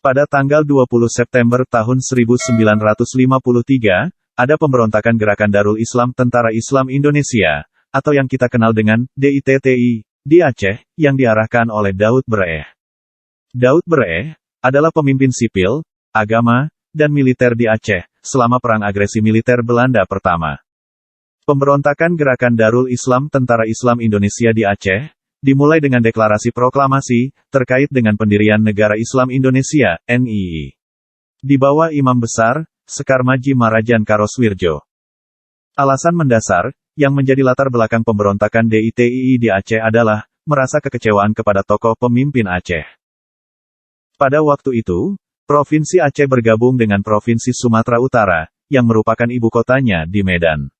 Pada tanggal 20 September tahun 1953, ada pemberontakan Gerakan Darul Islam Tentara Islam Indonesia, atau yang kita kenal dengan DITTI, di Aceh, yang diarahkan oleh Daud Bereh. Daud Bereh adalah pemimpin sipil, agama, dan militer di Aceh, selama Perang Agresi Militer Belanda pertama. Pemberontakan Gerakan Darul Islam Tentara Islam Indonesia di Aceh, dimulai dengan deklarasi proklamasi, terkait dengan pendirian Negara Islam Indonesia, NII. Di bawah Imam Besar, Sekar Maji Marajan Karoswirjo. Alasan mendasar, yang menjadi latar belakang pemberontakan DITTI di Aceh adalah, merasa kekecewaan kepada tokoh pemimpin Aceh. Pada waktu itu, Provinsi Aceh bergabung dengan Provinsi Sumatera Utara, yang merupakan ibu kotanya di Medan.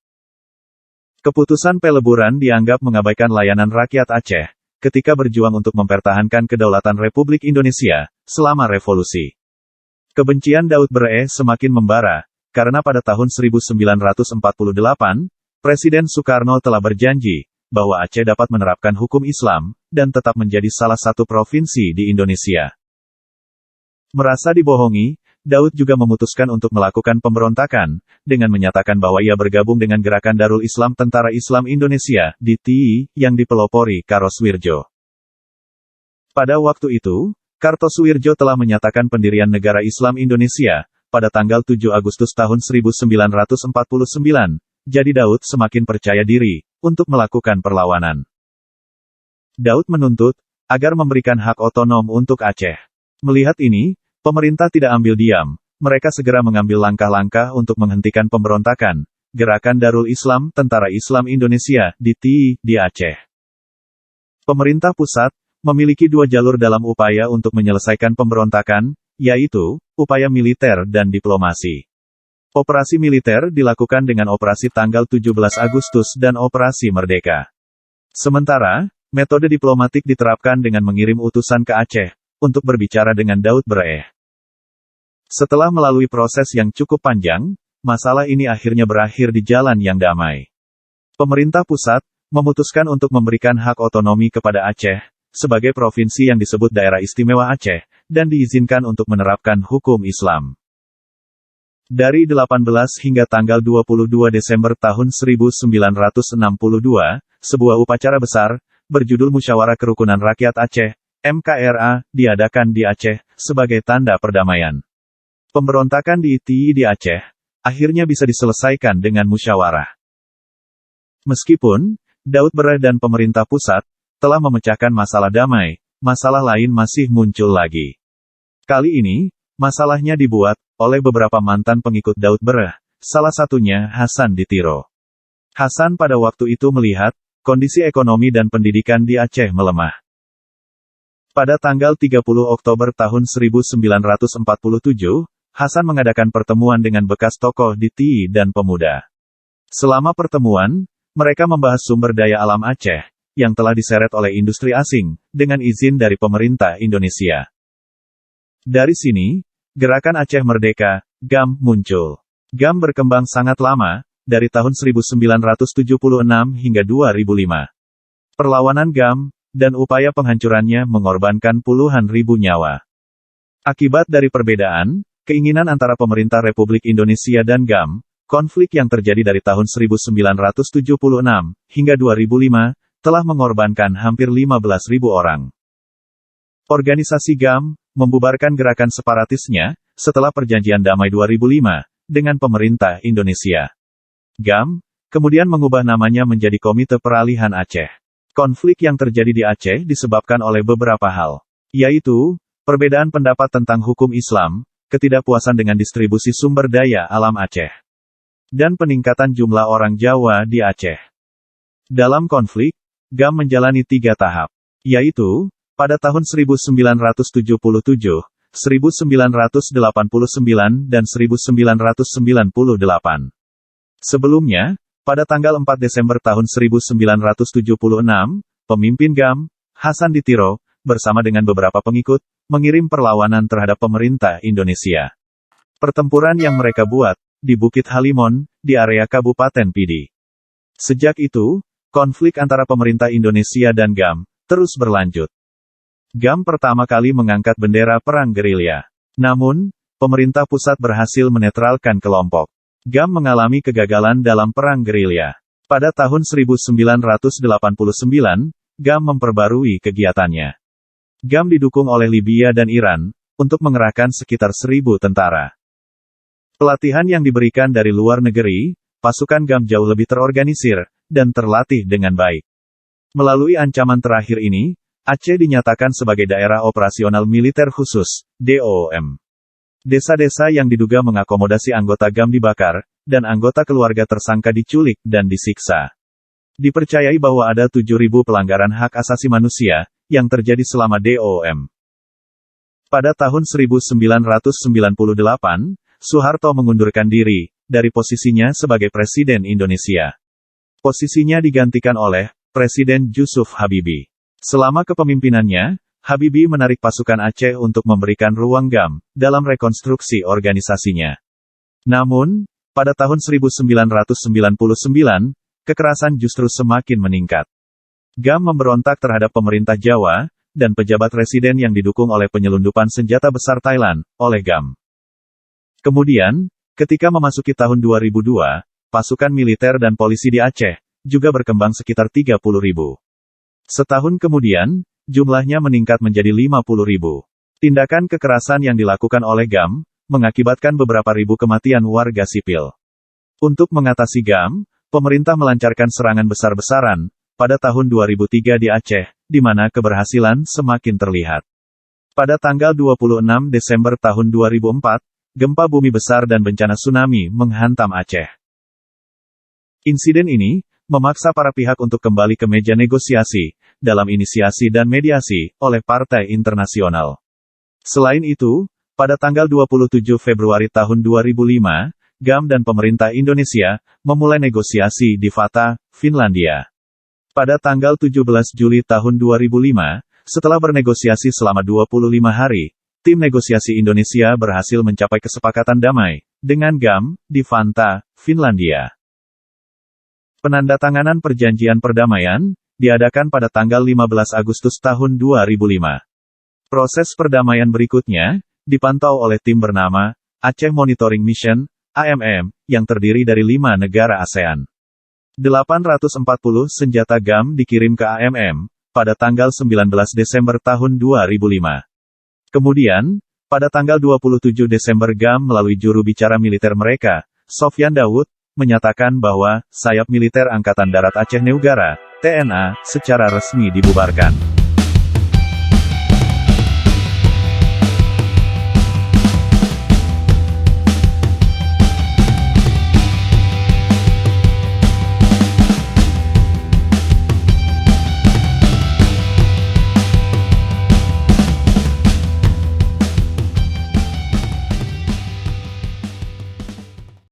Keputusan peleburan dianggap mengabaikan layanan rakyat Aceh, ketika berjuang untuk mempertahankan kedaulatan Republik Indonesia, selama revolusi. Kebencian Daud Bereh semakin membara, karena pada tahun 1948, Presiden Soekarno telah berjanji, bahwa Aceh dapat menerapkan hukum Islam, dan tetap menjadi salah satu provinsi di Indonesia. Merasa dibohongi, Daud juga memutuskan untuk melakukan pemberontakan, dengan menyatakan bahwa ia bergabung dengan Gerakan Darul Islam Tentara Islam Indonesia, DITI, yang dipelopori Karoswirjo. Pada waktu itu, Kartosuwirjo telah menyatakan pendirian Negara Islam Indonesia, pada tanggal 7 Agustus tahun 1949, jadi Daud semakin percaya diri, untuk melakukan perlawanan. Daud menuntut, agar memberikan hak otonom untuk Aceh. Melihat ini, pemerintah tidak ambil diam, mereka segera mengambil langkah-langkah untuk menghentikan pemberontakan, Gerakan Darul Islam Tentara Islam Indonesia, DITI, di Aceh. Pemerintah pusat, memiliki dua jalur dalam upaya untuk menyelesaikan pemberontakan, yaitu, upaya militer dan diplomasi. Operasi militer dilakukan dengan Operasi Tanggal 17 Agustus dan Operasi Merdeka. Sementara, metode diplomatik diterapkan dengan mengirim utusan ke Aceh, untuk berbicara dengan Daud Bereh. Setelah melalui proses yang cukup panjang, masalah ini akhirnya berakhir di jalan yang damai. Pemerintah pusat, memutuskan untuk memberikan hak otonomi kepada Aceh, sebagai provinsi yang disebut Daerah Istimewa Aceh, dan diizinkan untuk menerapkan hukum Islam. Dari 18 hingga tanggal 22 Desember tahun 1962, sebuah upacara besar, berjudul Musyawarah Kerukunan Rakyat Aceh, MKRA, diadakan di Aceh, sebagai tanda perdamaian. Pemberontakan DITI di Aceh, akhirnya bisa diselesaikan dengan musyawarah. Meskipun, Daud Bereh dan pemerintah pusat, telah memecahkan masalah damai, masalah lain masih muncul lagi. Kali ini, masalahnya dibuat, oleh beberapa mantan pengikut Daud Bereh, salah satunya Hasan Ditiro. Hasan pada waktu itu melihat, kondisi ekonomi dan pendidikan di Aceh melemah. Pada tanggal 30 Oktober tahun 1947, Hasan mengadakan pertemuan dengan bekas tokoh DITI dan pemuda. Selama pertemuan, mereka membahas sumber daya alam Aceh, yang telah diseret oleh industri asing, dengan izin dari pemerintah Indonesia. Dari sini, Gerakan Aceh Merdeka, GAM, muncul. GAM berkembang sangat lama, dari tahun 1976 hingga 2005. Perlawanan GAM, dan upaya penghancurannya mengorbankan puluhan ribu nyawa. Akibat dari perbedaan, keinginan antara pemerintah Republik Indonesia dan GAM, konflik yang terjadi dari tahun 1976 hingga 2005, telah mengorbankan hampir 15.000 orang. Organisasi GAM, membubarkan gerakan separatisnya, setelah perjanjian damai 2005, dengan pemerintah Indonesia. GAM, kemudian mengubah namanya menjadi Komite Peralihan Aceh. Konflik yang terjadi di Aceh disebabkan oleh beberapa hal, yaitu, perbedaan pendapat tentang hukum Islam, ketidakpuasan dengan distribusi sumber daya alam Aceh, dan peningkatan jumlah orang Jawa di Aceh. Dalam konflik, GAM menjalani 3 tahap, yaitu, pada tahun 1977, 1989, dan 1998. Sebelumnya, pada tanggal 4 Desember tahun 1976, pemimpin GAM, Hasan Ditiro, bersama dengan beberapa pengikut, mengirim perlawanan terhadap pemerintah Indonesia. Pertempuran yang mereka buat, di Bukit Halimon, di area Kabupaten Pidi. Sejak itu, konflik antara pemerintah Indonesia dan GAM, terus berlanjut. GAM pertama kali mengangkat bendera perang gerilya. Namun, pemerintah pusat berhasil menetralkan kelompok GAM mengalami kegagalan dalam perang gerilya. Pada tahun 1989, GAM memperbarui kegiatannya. GAM didukung oleh Libya dan Iran, untuk mengerahkan sekitar 1.000 tentara. Pelatihan yang diberikan dari luar negeri, pasukan GAM jauh lebih terorganisir, dan terlatih dengan baik. Melalui ancaman terakhir ini, Aceh dinyatakan sebagai daerah operasional militer khusus, DOM. Desa-desa yang diduga mengakomodasi anggota GAM dibakar, dan anggota keluarga tersangka diculik dan disiksa. Dipercayai bahwa ada 7.000 pelanggaran hak asasi manusia, yang terjadi selama DOM. Pada tahun 1998, Soeharto mengundurkan diri, dari posisinya sebagai Presiden Indonesia. Posisinya digantikan oleh Presiden Jusuf Habibie. Selama kepemimpinannya, Habibie menarik pasukan Aceh untuk memberikan ruang GAM, dalam rekonstruksi organisasinya. Namun, pada tahun 1999, kekerasan justru semakin meningkat. GAM memberontak terhadap pemerintah Jawa, dan pejabat residen yang didukung oleh penyelundupan senjata besar Thailand, oleh GAM. Kemudian, ketika memasuki tahun 2002, pasukan militer dan polisi di Aceh, juga berkembang sekitar 30.000. Setahun kemudian, jumlahnya meningkat menjadi 50.000. Tindakan kekerasan yang dilakukan oleh GAM, mengakibatkan beberapa ribu kematian warga sipil. Untuk mengatasi GAM, pemerintah melancarkan serangan besar-besaran, pada tahun 2003 di Aceh, di mana keberhasilan semakin terlihat. Pada tanggal 26 Desember tahun 2004, gempa bumi besar dan bencana tsunami menghantam Aceh. Insiden ini, memaksa para pihak untuk kembali ke meja negosiasi, dalam inisiasi dan mediasi, oleh partai internasional. Selain itu, pada tanggal 27 Februari tahun 2005, GAM dan pemerintah Indonesia, memulai negosiasi di Fatah, Finlandia. Pada tanggal 17 Juli tahun 2005, setelah bernegosiasi selama 25 hari, tim negosiasi Indonesia berhasil mencapai kesepakatan damai, dengan GAM, di Vantaa, Finlandia. Penandatanganan perjanjian perdamaian, diadakan pada tanggal 15 Agustus tahun 2005. Proses perdamaian berikutnya, dipantau oleh tim bernama, Aceh Monitoring Mission, AMM, yang terdiri dari 5 negara ASEAN. 840 senjata GAM dikirim ke AMM, pada tanggal 19 Desember tahun 2005. Kemudian, pada tanggal 27 Desember GAM melalui juru bicara militer mereka, Sofyan Daud, menyatakan bahwa sayap militer Angkatan Darat Aceh Neugara, TNA, secara resmi dibubarkan.